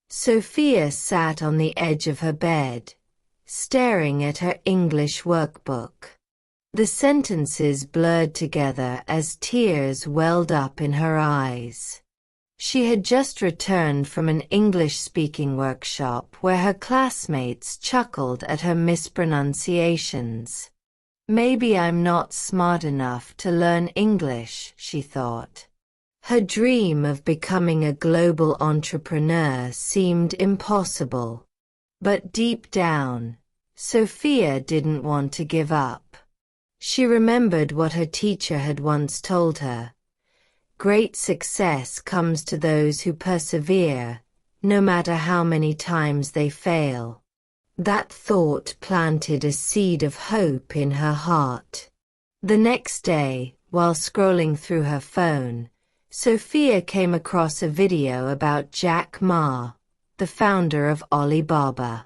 Sophia sat on the edge of her bed, staring at her English workbook. The sentences blurred together as tears welled up in her eyes. She had just returned from an English-speaking workshop where her classmates chuckled at her mispronunciations. Maybe I'm not smart enough to learn English, she thought. Her dream of becoming a global entrepreneur seemed impossible. But deep down, Sophia didn't want to give up. She remembered what her teacher had once told her. Great success comes to those who persevere, no matter how many times they fail. That thought planted a seed of hope in her heart. The next day, while scrolling through her phone, Sophia came across a video about Jack Ma, the founder of Alibaba.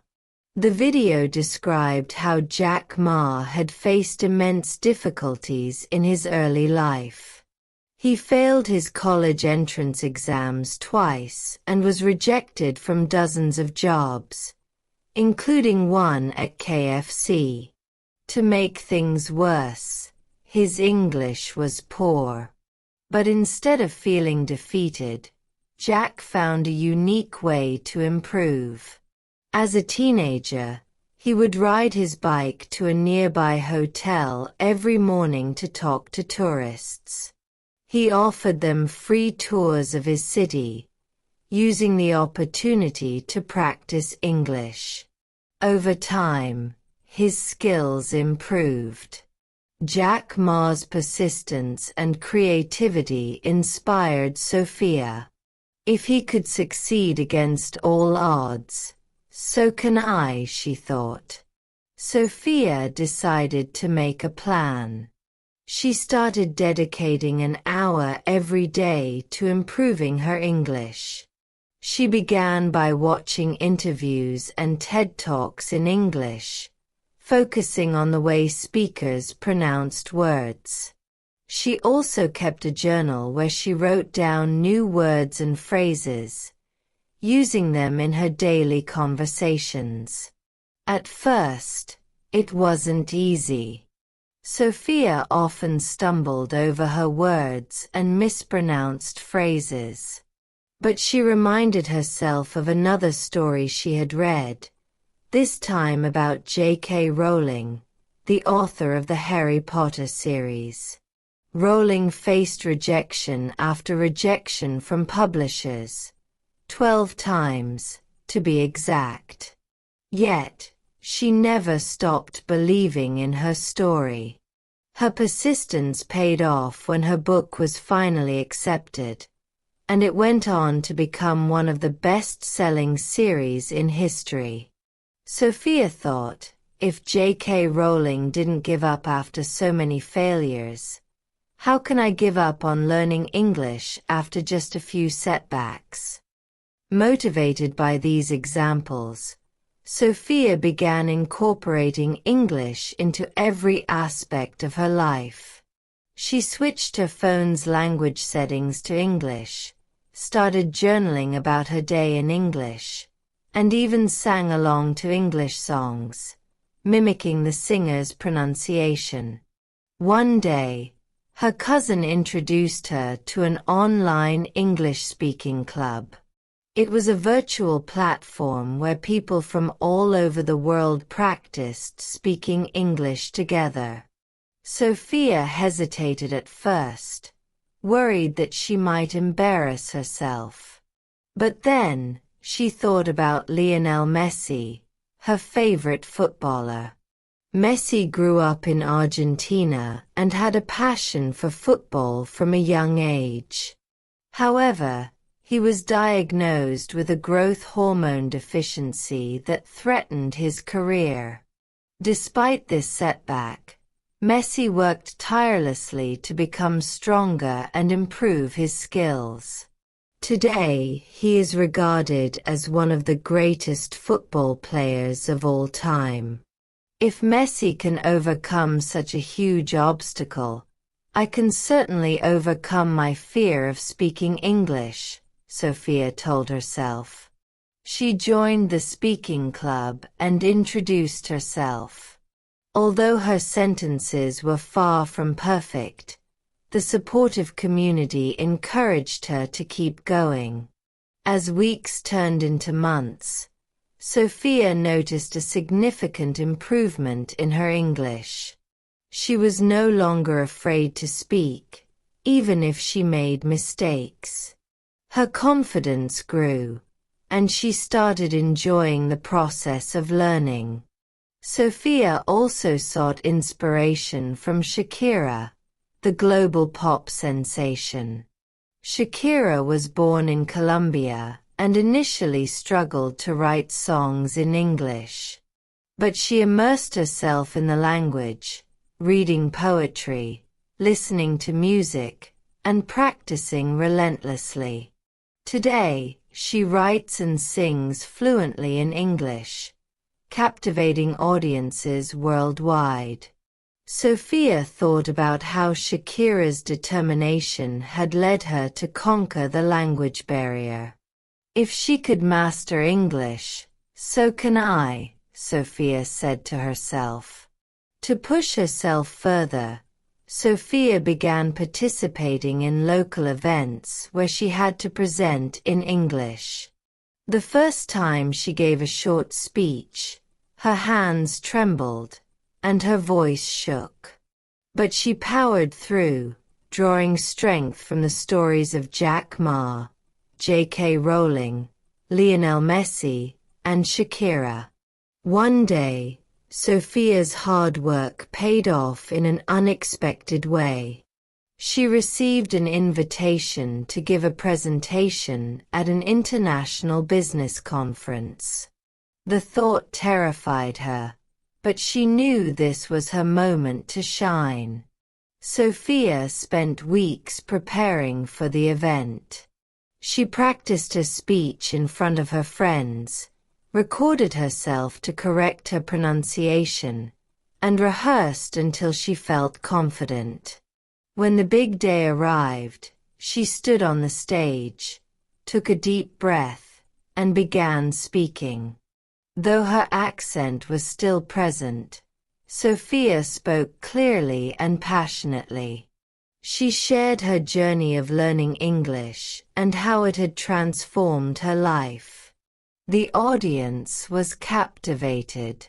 The video described how Jack Ma had faced immense difficulties in his early life. He failed his college entrance exams twice and was rejected from dozens of jobs, including one at KFC. To make things worse, his English was poor. But instead of feeling defeated, Jack found a unique way to improve. As a teenager, he would ride his bike to a nearby hotel every morning to talk to tourists. He offered them free tours of his city, using the opportunity to practice English. Over time, his skills improved. Jack Ma's persistence and creativity inspired Sophia. If he could succeed against all odds, so can I, she thought. Sophia decided to make a plan. She started dedicating an hour every day to improving her English. She began by watching interviews and TED Talks in English, focusing on the way speakers pronounced words. She also kept a journal where she wrote down new words and phrases, using them in her daily conversations. At first, it wasn't easy. Sophia often stumbled over her words and mispronounced phrases. But she reminded herself of another story she had read, this time about J.K. Rowling, the author of the Harry Potter series. Rowling faced rejection after rejection from publishers, 12 times, to be exact. Yet, she never stopped believing in her story. Her persistence paid off when her book was finally accepted, and it went on to become one of the best-selling series in history. Sophia thought, if J.K. Rowling didn't give up after so many failures, how can I give up on learning English after just a few setbacks? Motivated by these examples, Sophia began incorporating English into every aspect of her life. She switched her phone's language settings to English, started journaling about her day in English, and even sang along to English songs, mimicking the singer's pronunciation. One day, her cousin introduced her to an online English-speaking club. It was a virtual platform where people from all over the world practiced speaking English together. Sophia hesitated at first, worried that she might embarrass herself. But then, she thought about Lionel Messi, her favorite footballer. Messi grew up in Argentina and had a passion for football from a young age. However, he was diagnosed with a growth hormone deficiency that threatened his career. Despite this setback, Messi worked tirelessly to become stronger and improve his skills. Today, he is regarded as one of the greatest football players of all time. If Messi can overcome such a huge obstacle, I can certainly overcome my fear of speaking English, Sophia told herself. She joined the speaking club and introduced herself. Although her sentences were far from perfect, the supportive community encouraged her to keep going. As weeks turned into months, Sophia noticed a significant improvement in her English. She was no longer afraid to speak, even if she made mistakes. Her confidence grew, and she started enjoying the process of learning. Sophia also sought inspiration from Shakira, the global pop sensation. Shakira was born in Colombia and initially struggled to write songs in English. But she immersed herself in the language, reading poetry, listening to music, and practicing relentlessly. Today, she writes and sings fluently in English, captivating audiences worldwide. Sophia thought about how Shakira's determination had led her to conquer the language barrier. If she could master English, so can I, Sophia said to herself. To push herself further, Sophia began participating in local events where she had to present in English. The first time she gave a short speech, her hands trembled, and her voice shook. But she powered through, drawing strength from the stories of Jack Ma, J.K. Rowling, Lionel Messi, and Shakira. One day, Sophia's hard work paid off in an unexpected way. She received an invitation to give a presentation at an international business conference. The thought terrified her, but she knew this was her moment to shine. Sophia spent weeks preparing for the event. She practiced her speech in front of her friends, recorded herself to correct her pronunciation, and rehearsed until she felt confident. When the big day arrived, she stood on the stage, took a deep breath, and began speaking. Though her accent was still present, Sophia spoke clearly and passionately. She shared her journey of learning English and how it had transformed her life. The audience was captivated.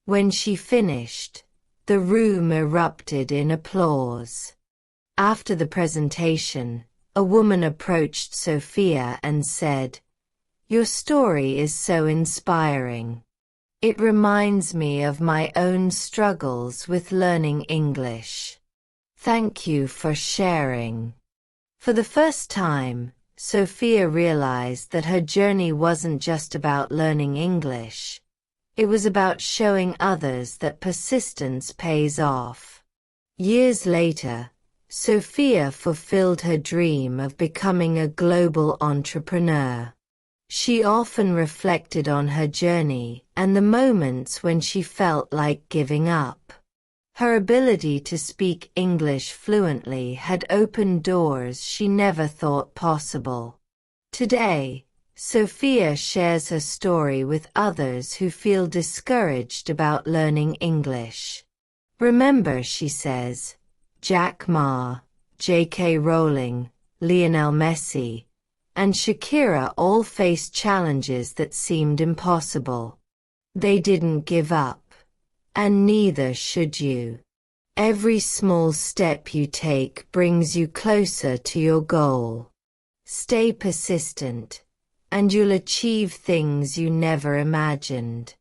When she finished, the room erupted in applause. After the presentation, a woman approached Sophia and said, "Your story is so inspiring. It reminds me of my own struggles with learning English. Thank you for sharing." For the first time, Sophia realized that her journey wasn't just about learning English. It was about showing others that persistence pays off. Years later, Sophia fulfilled her dream of becoming a global entrepreneur. She often reflected on her journey and the moments when she felt like giving up. Her ability to speak English fluently had opened doors she never thought possible. Today, Sophia shares her story with others who feel discouraged about learning English. Remember, she says, Jack Ma, J.K. Rowling, Lionel Messi, and Shakira all faced challenges that seemed impossible. They didn't give up, and neither should you. Every small step you take brings you closer to your goal. Stay persistent, and you'll achieve things you never imagined.